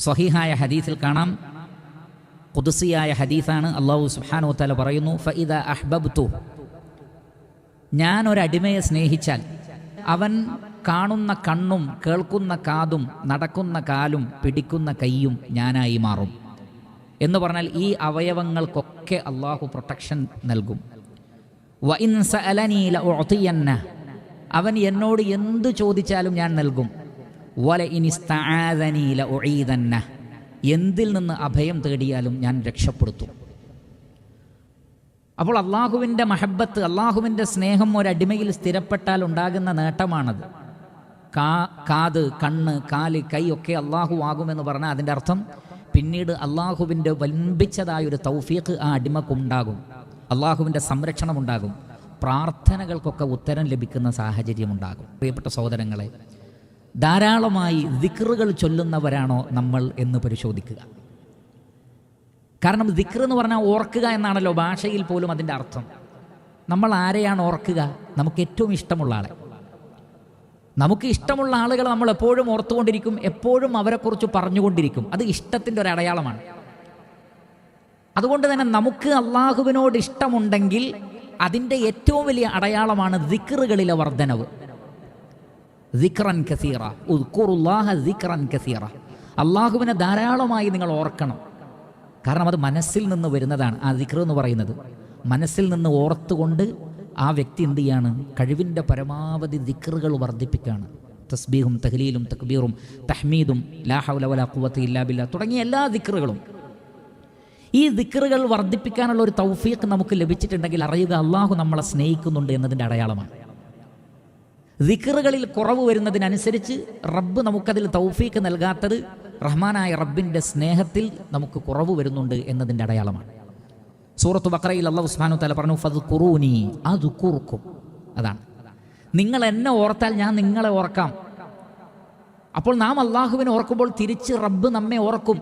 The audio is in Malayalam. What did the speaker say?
സ്വഹീഹായ ഹദീസിൽ കാണാം, ഖുദ്സിയായ ഹദീസാണ്. അല്ലാഹു സുബ്ഹാനഹു വ തആല പറയുന്നു, ഫഇദാ അഹ്ബബ്തു, ഞാൻ ഒരടിമയെ സ്നേഹിച്ചാൽ അവൻ കാണുന്ന കണ്ണും കേൾക്കുന്ന കാതും നടക്കുന്ന കാലും പിടിക്കുന്ന കൈയും ഞാനായി മാറും. എന്ന് പറഞ്ഞാൽ ഈ അവയവങ്ങൾക്കൊക്കെ അള്ളാഹു പ്രൊട്ടക്ഷൻ നൽകും. വ ഇൻ സഅലനീ ലഉഅതിയന്ന, അവൻ എന്നോട് എന്തു ചോദിച്ചാലും ഞാൻ നൽകും. വല ഇൻ ഇസ്തആദനീ ലഉഈദന്ന, എന്തിൽ നിന്ന് അഭയം തേടിയാലും ഞാൻ രക്ഷപ്പെടുത്തും. അപ്പോൾ അള്ളാഹുവിൻ്റെ മഹബത്ത്, അള്ളാഹുവിൻ്റെ സ്നേഹം ഒരടിമയിൽ സ്ഥിരപ്പെട്ടാൽ ഉണ്ടാകുന്ന നേട്ടമാണത്. കാത്, കണ്ണ്, കാല്, കൈ ഒക്കെ അള്ളാഹു ആകുമെന്ന് പറഞ്ഞാൽ അതിൻ്റെ അർത്ഥം പിന്നീട് അള്ളാഹുവിൻ്റെ വൻപിച്ചതായൊരു തൗഫീഖ് ആ അടിമക്കുണ്ടാകും, അള്ളാഹുവിൻ്റെ സംരക്ഷണം ഉണ്ടാകും, പ്രാർത്ഥനകൾക്കൊക്കെ ഉത്തരം ലഭിക്കുന്ന സാഹചര്യമുണ്ടാകും. പ്രിയപ്പെട്ട സഹോദരങ്ങളെ, ധാരാളമായി ദിക്റുകൾ ചൊല്ലുന്നവരാണോ നമ്മൾ എന്ന് പരിശോധിക്കുക. കാരണം ദിക്ർ എന്ന് പറഞ്ഞാൽ ഓർക്കുക എന്നാണല്ലോ ഭാഷയിൽ പോലും അതിൻ്റെ അർത്ഥം. നമ്മൾ ആരെയാണ് ഓർക്കുക? നമുക്ക് ഏറ്റവും ഇഷ്ടമുള്ള ആളെ. നമുക്ക് ഇഷ്ടമുള്ള ആളുകളെ നമ്മൾ എപ്പോഴും ഓർത്തുകൊണ്ടിരിക്കും, എപ്പോഴും അവരെക്കുറിച്ച് പറഞ്ഞുകൊണ്ടിരിക്കും. അത് ഇഷ്ടത്തിൻ്റെ ഒരു അടയാളമാണ്. അതുകൊണ്ട് തന്നെ നമുക്ക് അള്ളാഹുവിനോട് ഇഷ്ടമുണ്ടെങ്കിൽ അതിൻ്റെ ഏറ്റവും വലിയ അടയാളമാണ് ദിക്റുകളിലെ വർധനവ്. ദിക്റൻ കസീറ, ഉദ്കുറുല്ലാഹ ദിക്റൻ കസീറ. അള്ളാഹുവിനെ ധാരാളമായി നിങ്ങൾ ഓർക്കണം. കാരണം അത് മനസ്സിൽ നിന്ന് വരുന്നതാണ്. ആ ദിക്ർ എന്ന് പറയുന്നത് മനസ്സിൽ നിന്ന് ഓർത്തുകൊണ്ട് ആ വ്യക്തി എന്ത് ചെയ്യാണ്? കഴിവിൻ്റെ പരമാവധി ദിക്റുകൾ വർദ്ധിപ്പിക്കുകയാണ്. തസ്ബീഹും തഹ്ലീലും തക്ബീറും തഹ്മീദും ലാ ഹൗല വലാ ഖുവത ഇല്ലാ ബില്ലാഹ് തുടങ്ങിയ എല്ലാ ദിക്റുകളും. ഈ ദിക്റുകൾ വർദ്ധിപ്പിക്കാനുള്ള ഒരു തൗഫീഖ് നമുക്ക് ലഭിച്ചിട്ടുണ്ടെങ്കിൽ അറിയുക, അള്ളാഹു നമ്മളെ സ്നേഹിക്കുന്നുണ്ട് എന്നതിൻ്റെ അടയാളമാണ്. ദിക്റുകളിൽ കുറവ് വരുന്നതിനനുസരിച്ച് റബ്ബ് നമുക്കതിൽ തൗഫീഖ് നൽകാത്തത് റഹ്മാനായ റബ്ബിൻ്റെ സ്നേഹത്തിൽ നമുക്ക് കുറവ് വരുന്നുണ്ട് എന്നതിൻ്റെ അടയാളമാണ്. സൂറത്തു ബഖറയിൽ അല്ലാഹു സുബ്ഹാനഹു വ തആല പറഞ്ഞു, ഫദ്കുറൂനി അദ്കുറുക്കും. അതാണ്, നിങ്ങൾ എന്നെ ഓർത്താൽ ഞാൻ നിങ്ങളെ ഓർക്കാം. അപ്പോൾ നാം അള്ളാഹുവിനെ ഓർക്കുമ്പോൾ തിരിച്ച് റബ്ബ് നമ്മെ ഓർക്കും.